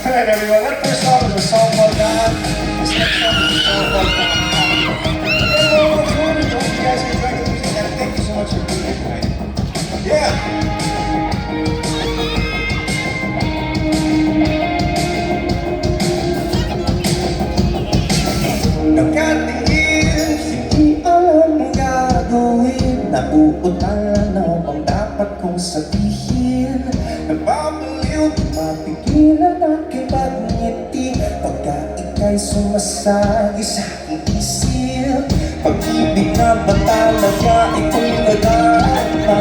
Alright everyone, that first song was a song called God. This next song is a song called God. Everyone, hope you guys enjoy the music and thank you so much for being here tonight. Yeah! ay sumasagi sa aking isip. Pag-ibig na ba talaga itong nag-aatma?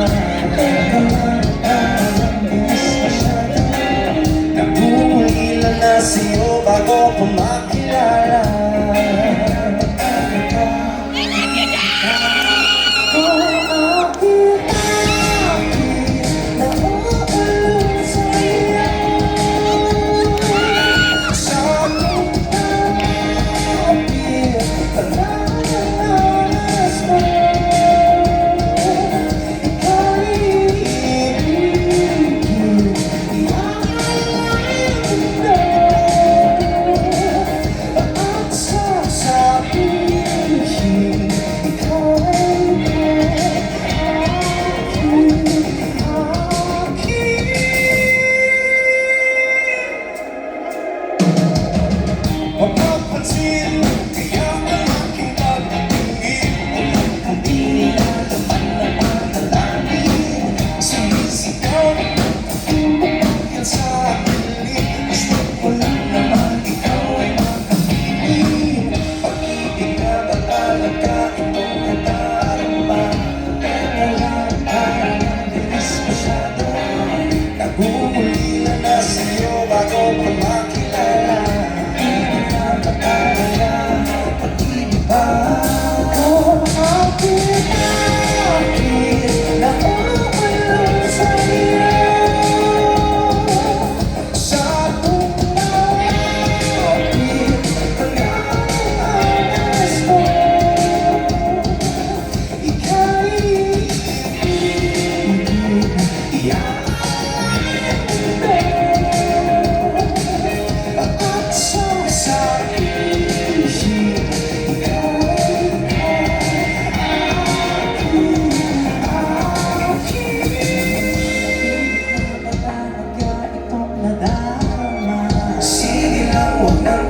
Teka lang, ang bilis masyado. Nag-uulila na sa'yo bago ko makilala.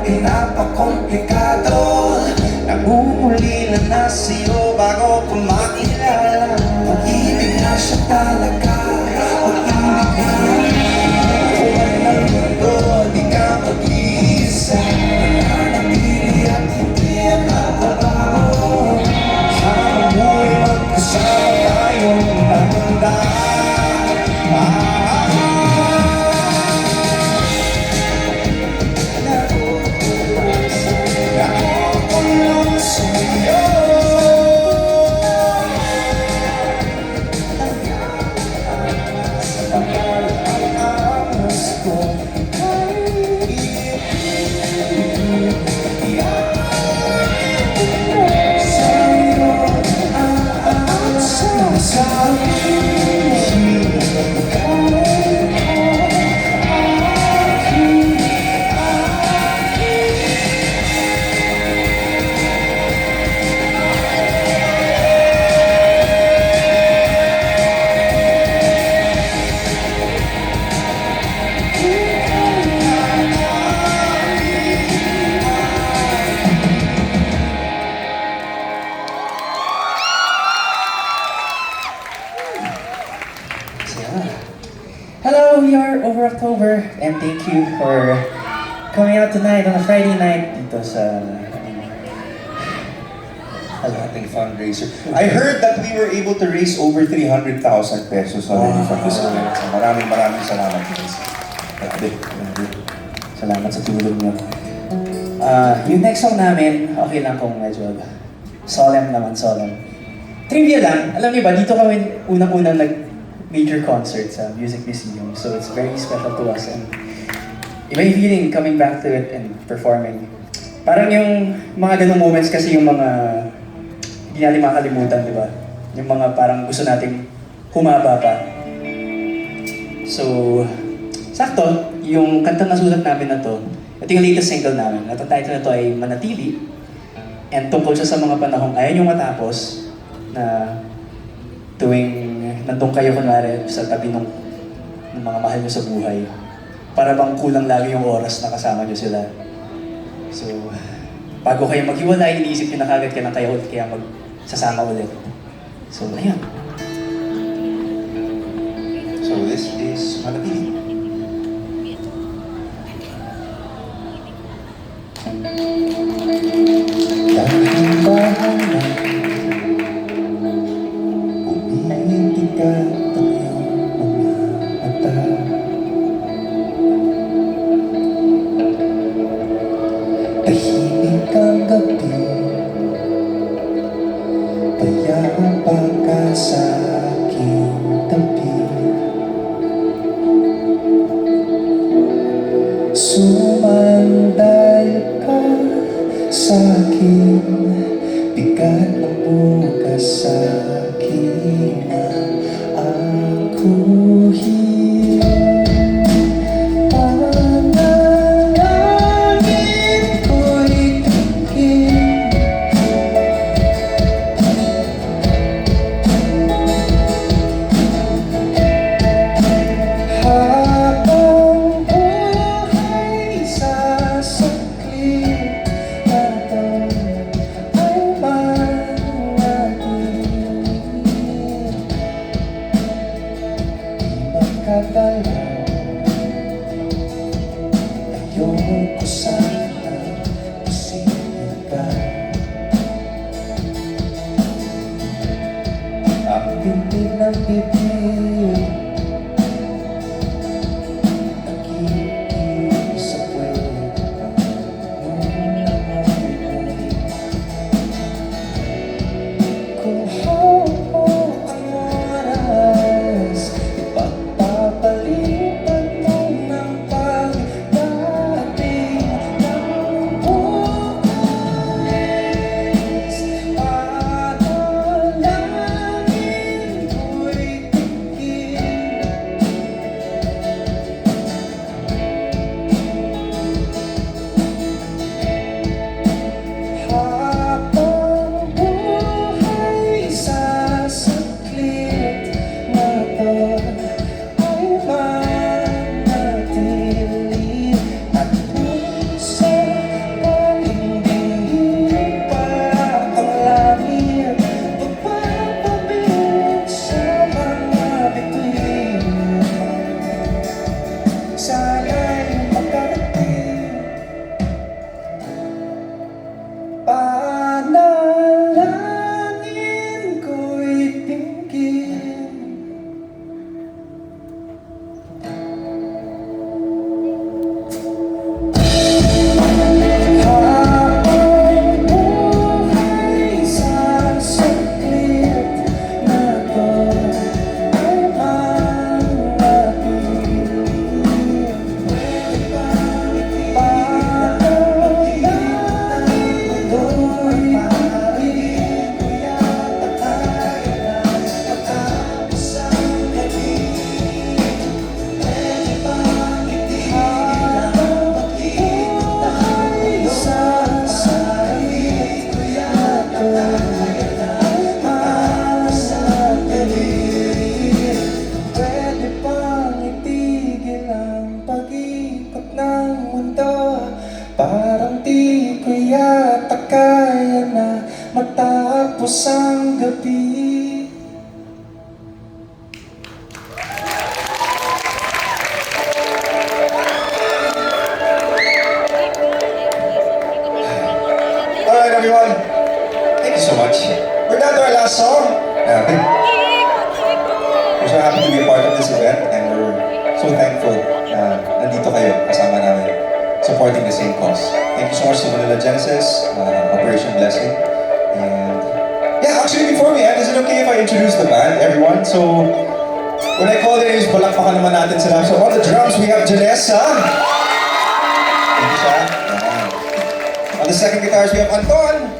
Pinapakomplikado. Nag-uulila na sa'yo bago ko makilala. Pag-ibig na siya talaga. Pag-ibig na kuwan ng mundo. Di ka mag-iisa. Nananatili at hindi ang natabaho. Habang mo'y magkasama tayong handa. Hello, we are Over October, and thank you for coming out tonight on a Friday night dito sa Ating fundraiser. I heard that we were able to raise over 300,000 pesos already from this event. So maraming salamat guys. Grabe. Salamat sa tulong niyo. Yung next song namin, okay lang kung medyo solemn naman, solemn. Trivia lang, alam niyo ba, dito kami unang-unang major concert sa Music Museum. So it's very special to us and iba yung feeling coming back to it and performing. Parang yung mga ganung moments kasi yung mga hindi natin makakalimutan, di ba? Yung mga parang gusto nating humaba pa. So, sakto, yung kantang nasulat namin na to, ito yung latest single namin. At ang title na to ay Manatili. And tungkol siya sa mga panahong ayaw nyo matapos na tuwing nandun kayo kunwari sa tabi ng mga mahal nyo sa buhay. Para bang kulang lagi yung oras na kasama nyo sila. So, bago kayo maghiwalay, iniisip nyo na kagad kaya magsasama ulit. So, ayun. So this is Manatili. Dahan-dahan umitikat ang iyong mga mata. Tahimik ang gabi, kaya baka sa aking tabi. Sumandal ka sa akin, bigat ng bukas sa akin na ako panalangin ko'y tingin. Habang buhay sasaklit natin ay manatili. Di magkagalaw, ayoko sana isipin ka. Ang bibig ng bibig nag-iisip pwede pa kung hawak ang oras, ipagpapalitan mo ng pagdating ng bukas. Panalangin ko'y tingin. Habang buhay sasaklit natin ay manatili. At kung sa hindi pa ang langit magpapabilit sa mga bituin, sana'y makarating. Panalangin ko'y tingin. Habang buhay sasaklit natin ay manatili. Panalangin ko'y tingin. Pwede bang itigil ang pag-ikot ng mundo? Parang di ko yata kaya na matapos ang gabi. Alright everyone, thank you so much. We're down to our last song. We're so happy to be a part of this event and we're so thankful na nandito kayo kasama namin supporting the same cause. Thank you so much to Manila Genesis, Operation Blessing. And yeah, actually before we end, is it okay if I introduce the band, everyone? So when I call their names, palakpakan naman natin sila. So on the drums, we have Janessa. Thank you, siya. On the second guitars, we have Anton.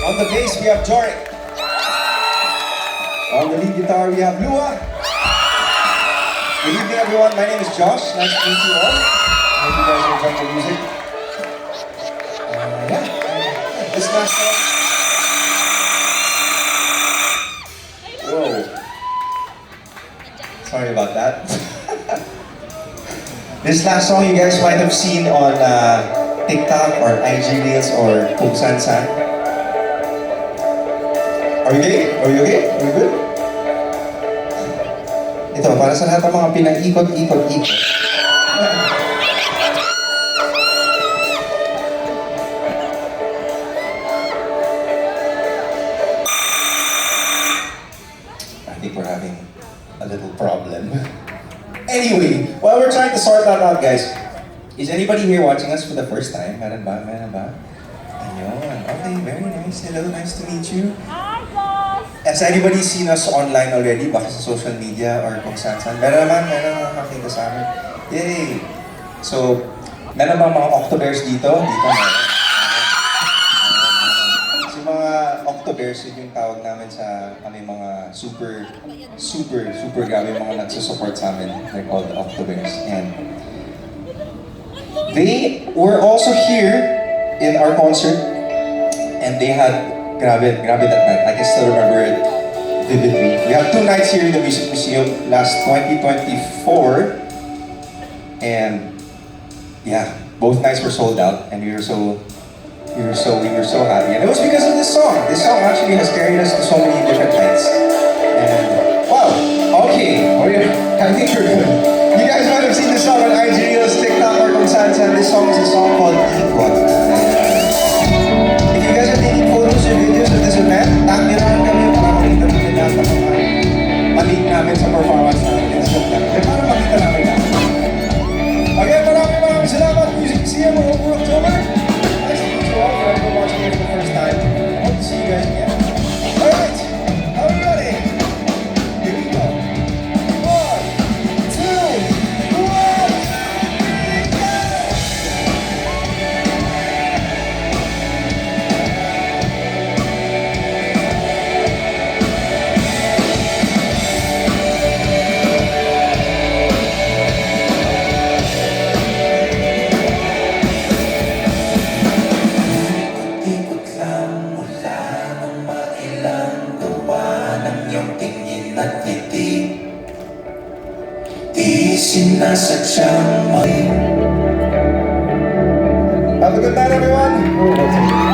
On the bass, we have Jorik. On the lead guitar, we have Lua. Good evening, everyone. My name is Josh. Nice to meet you all. I hope you guys enjoy the music. Yeah. This last song. Whoa. Sorry about that. This last song you guys might have seen on TikTok or IG Reels or kung saan-saan. Are we okay? Are we okay? Are we good? Ito, para sa lahat ng mga pinag-ikot-ikot-ikot. we're trying to sort that out, guys. Is anybody here watching us for the first time? Meron ba? Meron ba? Ayun. Okay, very nice. Hello, nice to meet you. Hi, boss! Has anybody seen us online already? Baka sa social media or kung saan-saan? Meron naman nakakita sa amin. Yay! So, meron bang mga Octobears dito? Dito meron. So, mga Octobears, yun yung tawag namin sa kami mga super grabe yung mga nagsusupport sa amin. They're called the Octobears. And they were also here in our concert and they had grabe that night. I can still remember it vividly. We have 2 nights here in the Music Museum last 2024 and yeah, both nights were sold out and we were so happy. And it was because of this song. This song actually has carried us to so many different heights. And wow, okay, I think we're good. You guys might have seen this song on IG Reels, TikTok, or kung saan. This song is a song called Ikot. If you guys are taking photos or videos of this event, tag nyo naman kami para makita natin lahat ng mga malik namin sa performance namin. Para makita namin lahat. Again, maraming salamat, Music Museum over October. Nice to meet you all for everyone watching here for the first time. I hope to see you guys again. Alright, are we ready? Here we go. 1, 2, 1, go! Ikot lang mula nang mailang gawa ng iyong tingin at ngiti. Di sinasadyang may Have a good night, everyone.